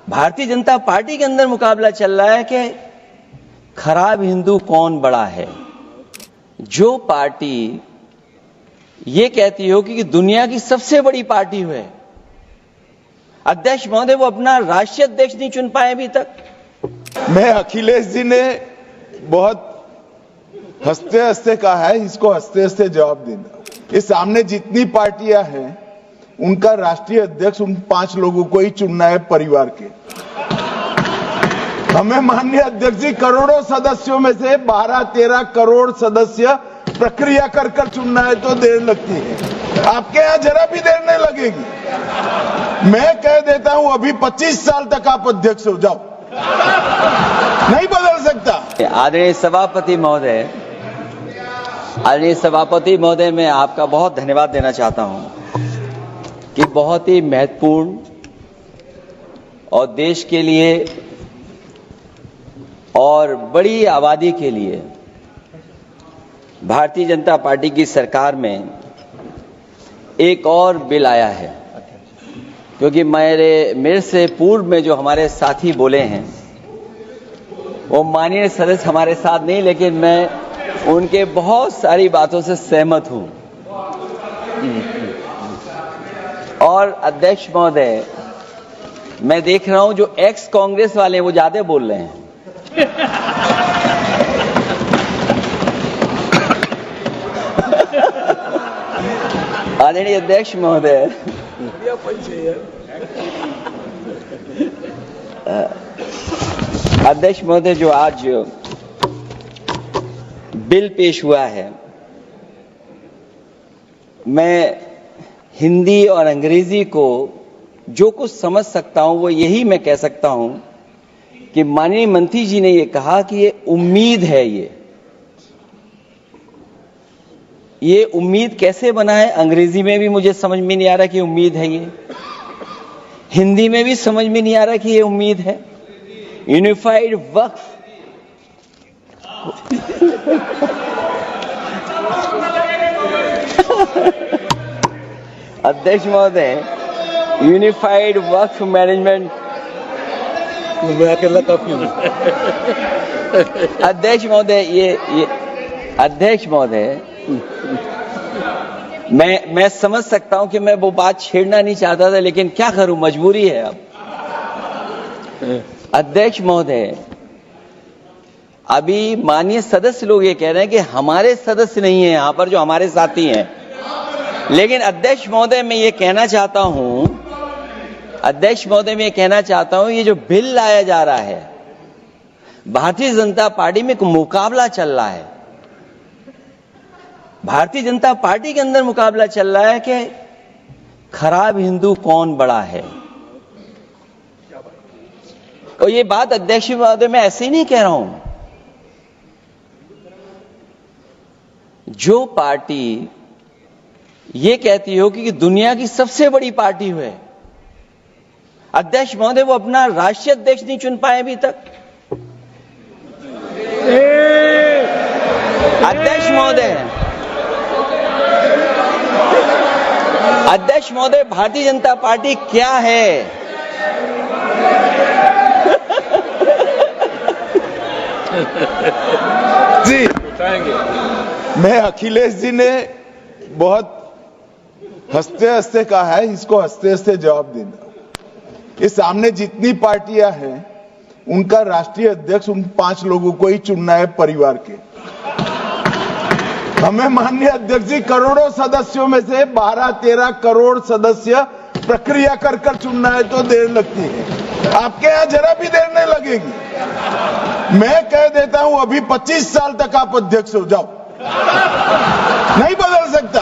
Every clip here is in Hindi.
भारतीय जनता पार्टी के अंदर मुकाबला चल रहा है कि खराब हिंदू कौन बड़ा है। जो पार्टी ये कहती हो कि दुनिया की सबसे बड़ी पार्टी है, अध्यक्ष महोदय वो अपना राष्ट्रीय अध्यक्ष नहीं चुन पाए अभी तक। मैं अखिलेश जी ने बहुत हंसते हंसते कहा है, इसको हंसते हंसते जवाब देना। इस सामने जितनी पार्टियां हैं उनका राष्ट्रीय अध्यक्ष उन 5 लोगों को ही चुनना है परिवार के। हमें माननीय अध्यक्ष जी करोड़ों सदस्यों में से 12-13 करोड़ सदस्य प्रक्रिया कर कर चुनना है तो देर लगती है। आपके यहां जरा भी देर नहीं लगेगी। मैं कह देता हूं अभी 25 साल तक आप अध्यक्ष हो जाओ, नहीं बदल सकता। आदरणीय सभापति महोदय, मैं आपका बहुत धन्यवाद देना चाहता हूं कि बहुत ही महत्वपूर्ण और देश के लिए और बड़ी आबादी के लिए भारतीय जनता पार्टी की सरकार में एक और बिल आया है। क्योंकि मेरे से पूर्व में जो हमारे साथी बोले हैं वो माननीय सदस्य हमारे साथ नहीं, लेकिन मैं उनके बहुत सारी बातों से सहमत हूं। और अध्यक्ष महोदय, मैं देख रहा हूं जो एक्स कांग्रेस वाले हैं वो ज्यादा बोल रहे हैं। आदरणीय अध्यक्ष महोदय, अध्यक्ष महोदय, जो आज बिल पेश हुआ है, मैं हिंदी और अंग्रेजी को जो कुछ समझ सकता हूं वो यही मैं कह सकता हूं कि माननीय मंत्री जी ने ये कहा कि ये उम्मीद है। ये उम्मीद कैसे बना है, अंग्रेजी में भी मुझे समझ में नहीं आ रहा कि उम्मीद है ये, हिंदी में भी समझ में नहीं आ रहा कि ये उम्मीद है। यूनिफाइड वक्फ अध्यक्ष महोदय, यूनिफाइड वक्फ मैनेजमेंट अध्यक्ष महोदय, अध्यक्ष महोदय, मैं समझ सकता हूं कि मैं वो बात छेड़ना नहीं चाहता था, लेकिन क्या करूं, मजबूरी है अब। अध्यक्ष महोदय, अभी माननीय सदस्य लोग ये कह रहे हैं कि हमारे सदस्य नहीं है यहां पर जो हमारे साथी हैं, लेकिन अध्यक्ष महोदय मैं ये कहना चाहता हूं, ये जो बिल लाया जा रहा है, भारतीय जनता पार्टी में एक मुकाबला चल रहा है। भारतीय जनता पार्टी के अंदर मुकाबला चल रहा है कि खराब हिंदू कौन बड़ा है। और ये बात अध्यक्ष महोदय मैं ऐसे ही नहीं कह रहा हूं। जो पार्टी ये कहती हो कि दुनिया की सबसे बड़ी पार्टी है, अध्यक्ष महोदय वो अपना राष्ट्रीय अध्यक्ष नहीं चुन पाए अभी तक। अध्यक्ष महोदय, भारतीय जनता पार्टी क्या है? जी, मैं अखिलेश जी ने बहुत हंसते हंसते कहा है, इसको हंसते हंसते जवाब देना। इस सामने जितनी पार्टियां हैं उनका राष्ट्रीय अध्यक्ष उन 5 लोगों को ही चुनना है परिवार के। हमें माननीय अध्यक्ष जी करोड़ों सदस्यों में से 12-13 करोड़ सदस्य प्रक्रिया कर कर चुनना है तो देर लगती है। आपके यहां जरा भी देर नहीं लगेगी। मैं कह देता हूं अभी 25 साल तक आप अध्यक्ष हो जाओ, नहीं बदल सकता।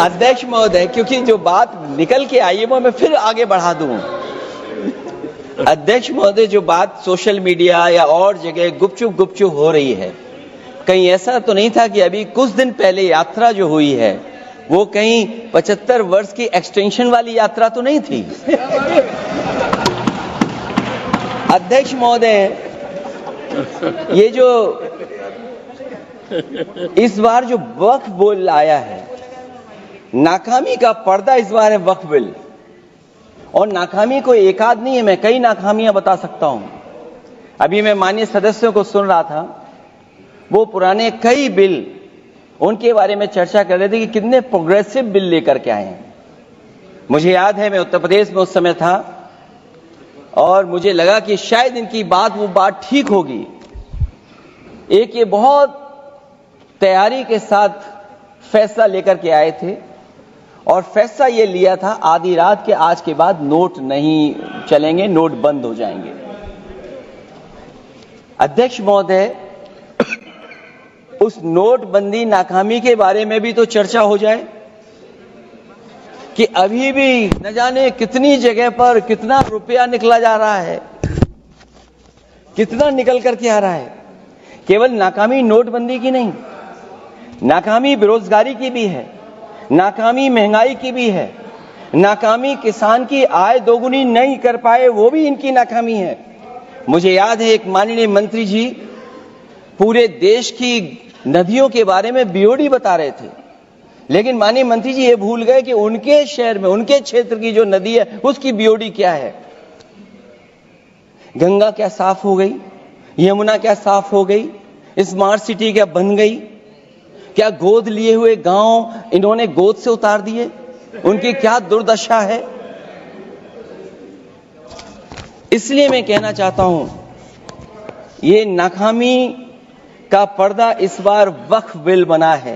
अध्यक्ष महोदय, क्योंकि जो बात निकल के आई है वो मैं फिर आगे बढ़ा दूं। अध्यक्ष महोदय, जो बात सोशल मीडिया या और जगह गुपचुप हो रही है, कहीं ऐसा तो नहीं था कि अभी कुछ दिन पहले यात्रा जो हुई है वो कहीं 75 वर्ष की एक्सटेंशन वाली यात्रा तो नहीं थी। अध्यक्ष महोदय, ये जो इस बार जो वक्फ बिल आया है, नाकामी का पर्दा इस बार है वक्फ बिल। और नाकामी कोई एक आध नहीं है, मैं कई नाकामियां बता सकता हूं। अभी मैं माननीय सदस्यों को सुन रहा था, वो पुराने कई बिल उनके बारे में चर्चा कर रहे थे कि कितने प्रोग्रेसिव बिल लेकर के आए हैं। मुझे याद है मैं उत्तर प्रदेश में उस समय था और मुझे लगा कि शायद इनकी वो बात ठीक होगी। एक ये बहुत तैयारी के साथ फैसला लेकर के आए थे और फैसला ये लिया था आधी रात के आज के बाद नोट नहीं चलेंगे, नोट बंद हो जाएंगे। अध्यक्ष महोदय, उस नोटबंदी नाकामी के बारे में भी तो चर्चा हो जाए कि अभी भी न जाने कितनी जगह पर कितना रुपया निकला जा रहा है, कितना निकल करके आ रहा है। केवल नाकामी नोटबंदी की नहीं, नाकामी बेरोजगारी की भी है, नाकामी महंगाई की भी है, नाकामी किसान की आय दोगुनी नहीं कर पाए वो भी इनकी नाकामी है। मुझे याद है एक माननीय मंत्री जी पूरे देश की नदियों के बारे में बीओडी बता रहे थे, लेकिन माननीय मंत्री जी ये भूल गए कि उनके शहर में, उनके क्षेत्र की जो नदी है उसकी बीओडी क्या है। गंगा क्या साफ हो गई, यमुना क्या साफ हो गई, स्मार्ट सिटी क्या बन गई, क्या गोद लिए हुए गांव इन्होंने गोद से उतार दिए, उनकी क्या दुर्दशा है। इसलिए मैं कहना चाहता हूं, ये नाकामी का पर्दा इस बार वक्फ बिल बना है।